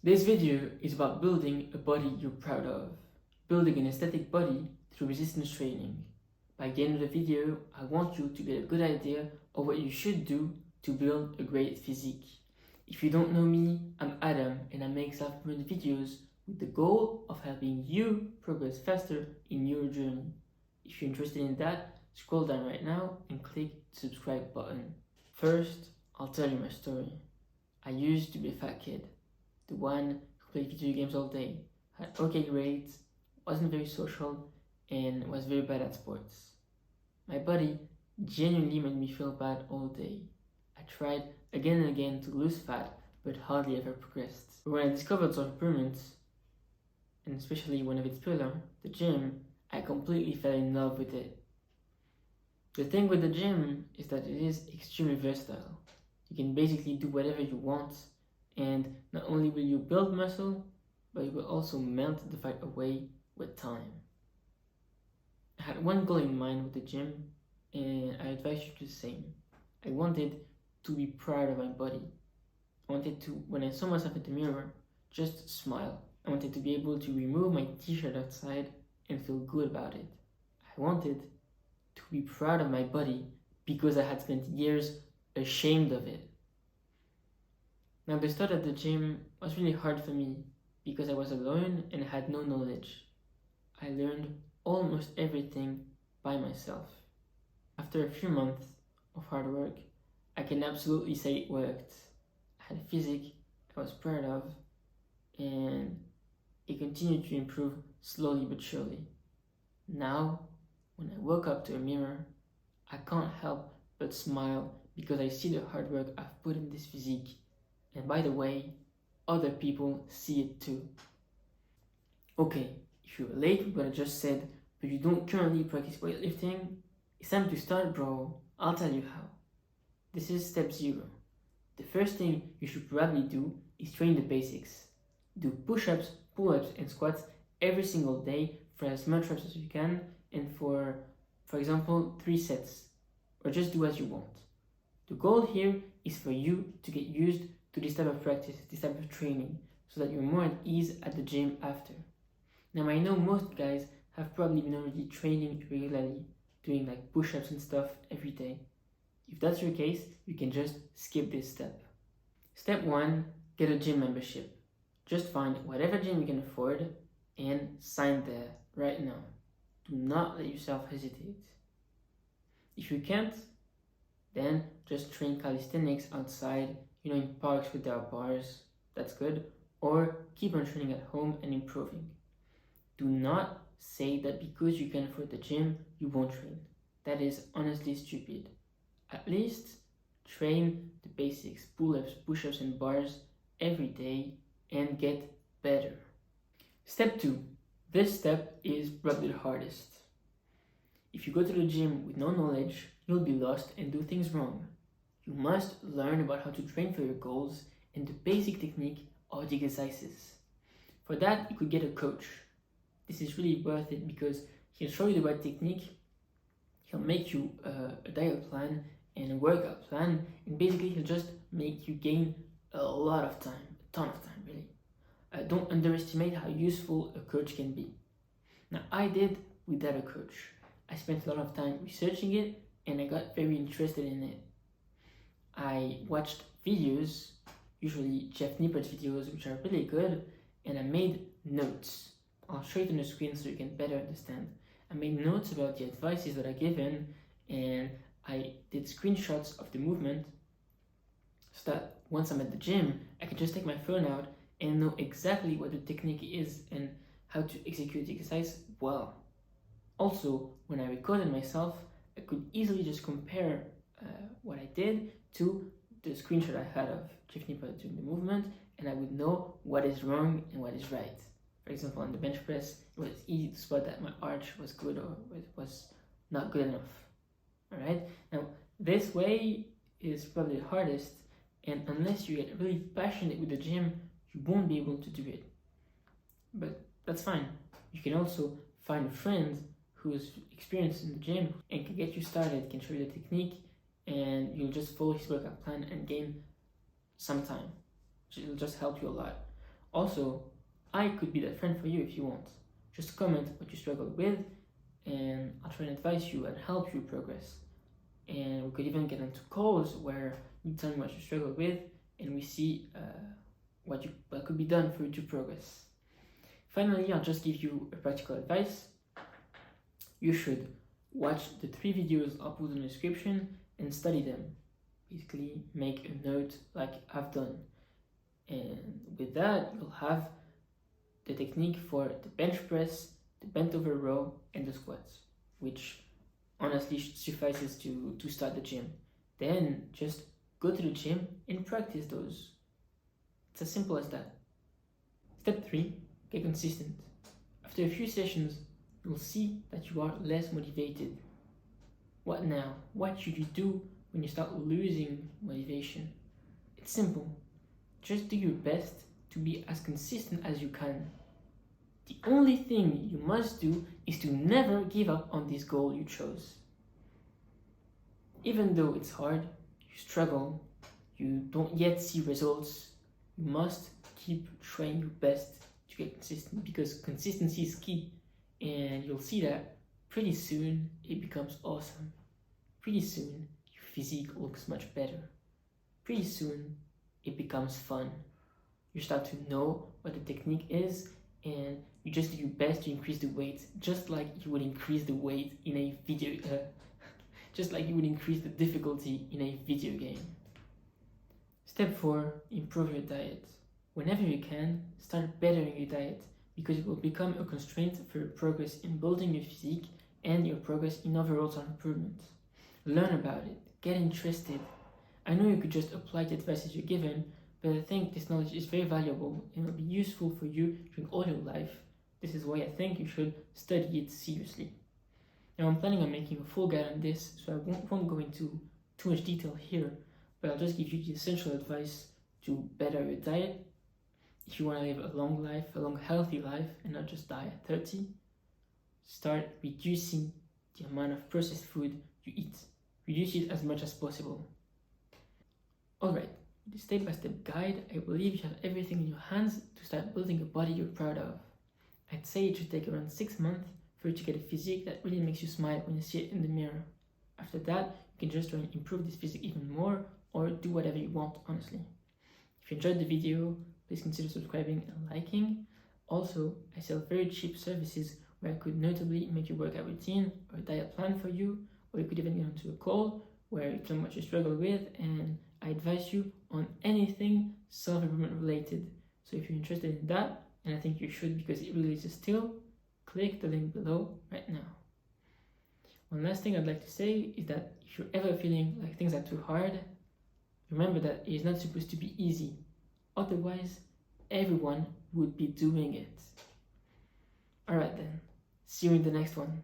This video is about building a body you're proud of, building an aesthetic body through resistance training. By the end of the video, I want you to get a good idea of what you should do to build a great physique. If you don't know me, I'm Adam and I make self-improvement videos with the goal of helping you progress faster in your journey. If you're interested in that, scroll down right now and click the subscribe button. First, I'll tell you my story. I used to be a fat kid. The one who played video games all day, had okay grades, wasn't very social, and was very bad at sports. My body genuinely made me feel bad all day. I tried again and again to lose fat, but hardly ever progressed. But when I discovered self-improvement, and especially one of its pillars, the gym, I completely fell in love with it. The thing with the gym is that it is extremely versatile. You can basically do whatever you want, and not only will you build muscle, but you will also melt the fat away with time. I had one goal in mind with the gym, and I advise you to do the same. I wanted to be proud of my body. I wanted to, when I saw myself in the mirror, just smile. I wanted to be able to remove my t-shirt outside and feel good about it. I wanted to be proud of my body because I had spent years ashamed of it. Now, the start at the gym was really hard for me because I was alone and had no knowledge. I learned almost everything by myself. After a few months of hard work, I can absolutely say it worked. I had a physique I was proud of, and it continued to improve slowly but surely. Now, when I walk up to a mirror, I can't help but smile because I see the hard work I've put in this physique. And by the way, other people see it too. Okay, if you relate with what I just said, but you don't currently practice weightlifting, it's time to start, bro. I'll tell you how. This is step 0. The first thing you should probably do is train the basics. Do push-ups, pull-ups, and squats every single day for as much reps as you can, and for example, 3 sets, or just do as you want. The goal here is for you to get used to this type of practice, this type of training, so that you're more at ease at the gym after. Now, I know most guys have probably been already training regularly, doing like push-ups and stuff every day. If that's your case, you can just skip this step. Step 1, get a gym membership. Just find whatever gym you can afford and sign there right now. Do not let yourself hesitate. If you can't, then just train calisthenics outside, in parks with their bars, that's good, or keep on training at home and improving. Do not say that because you can afford the gym, you won't train. That is honestly stupid. At least train the basics, pull-ups, push-ups, and bars every day and get better. Step 2. This step is probably the hardest. If you go to the gym with no knowledge, you'll be lost and do things wrong. You must learn about how to train for your goals and the basic technique of the exercises. For that, you could get a coach. This is really worth it because he'll show you the right technique, he'll make you a diet plan and a workout plan, and basically he'll just make you gain a lot of time, a ton of time really. Don't underestimate how useful a coach can be. Now, I did without a coach. I spent a lot of time researching it and I got very interested in it. I watched videos, usually Jeff Nippard's videos, which are really good, and I made notes. I'll show it on the screen so you can better understand. I made notes about the advices that are given, and I did screenshots of the movement so that once I'm at the gym, I can just take my phone out and know exactly what the technique is and how to execute the exercise well. Also, when I recorded myself, I could easily just compare what I did to the screenshot I had of Jeff Nippard doing the movement, and I would know what is wrong and what is right. For example, on the bench press, it was easy to spot that my arch was good or it was not good enough. Alright? Now, this way is probably the hardest, and unless you get really passionate with the gym, you won't be able to do it. But that's fine. You can also find a friend who's experienced in the gym and can get you started, can show you the technique, and you'll just follow his workout plan and gain some time. It'll just help you a lot. Also, I could be that friend for you if you want. Just comment what you struggle with, and I'll try and advise you and help you progress. And we could even get into calls where you tell me what you struggle with, and we see what could be done for you to progress. Finally, I'll just give you a practical advice. You should watch the 3 videos I'll put in the description and study them. Basically, make a note like I've done. And with that, you'll have the technique for the bench press, the bent over row, and the squats, which honestly suffices to start the gym. Then just go to the gym and practice those. It's as simple as that. Step 3, get consistent. After a few sessions, you'll see that you are less motivated. What now? What should you do when you start losing motivation? It's simple. Just do your best to be as consistent as you can. The only thing you must do is to never give up on this goal you chose. Even though it's hard, you struggle, you don't yet see results, you must keep trying your best to get consistent, because consistency is key, and you'll see that pretty soon it becomes awesome. Pretty soon your physique looks much better. Pretty soon it becomes fun. You start to know what the technique is, and you just do your best to increase the weight, just like you would increase the weight in a video, just like you would increase the difficulty in a video game. Step 4, improve your diet. Whenever you can, start bettering your diet, because it will become a constraint for your progress in building your physique and your progress in overall self-improvement. Learn about it, get interested. I know you could just apply the advice you're given, but I think this knowledge is very valuable and will be useful for you during all your life. This is why I think you should study it seriously. Now I'm planning on making a full guide on this, so I won't go into too much detail here, but I'll just give you the essential advice to better your diet. If you want to live a long life, a long healthy life, and not just die at 30, start reducing the amount of processed food you eat. Reduce it as much as possible. Alright, with this step-by-step guide, I believe you have everything in your hands to start building a body you're proud of. I'd say it should take around 6 months for you to get a physique that really makes you smile when you see it in the mirror. After that, you can just try and improve this physique even more, or do whatever you want, honestly. If you enjoyed the video, please consider subscribing and liking. Also, I sell very cheap services where I could notably make your workout routine or a diet plan for you, or you could even get onto a call where you tell me what you struggle with and I advise you on anything self-improvement related. So if you're interested in that, and I think you should because it really is a steal, click the link below right now. One last thing I'd like to say is that if you're ever feeling like things are too hard, remember that it is not supposed to be easy. Otherwise, everyone would be doing it. Alright then, see you in the next one.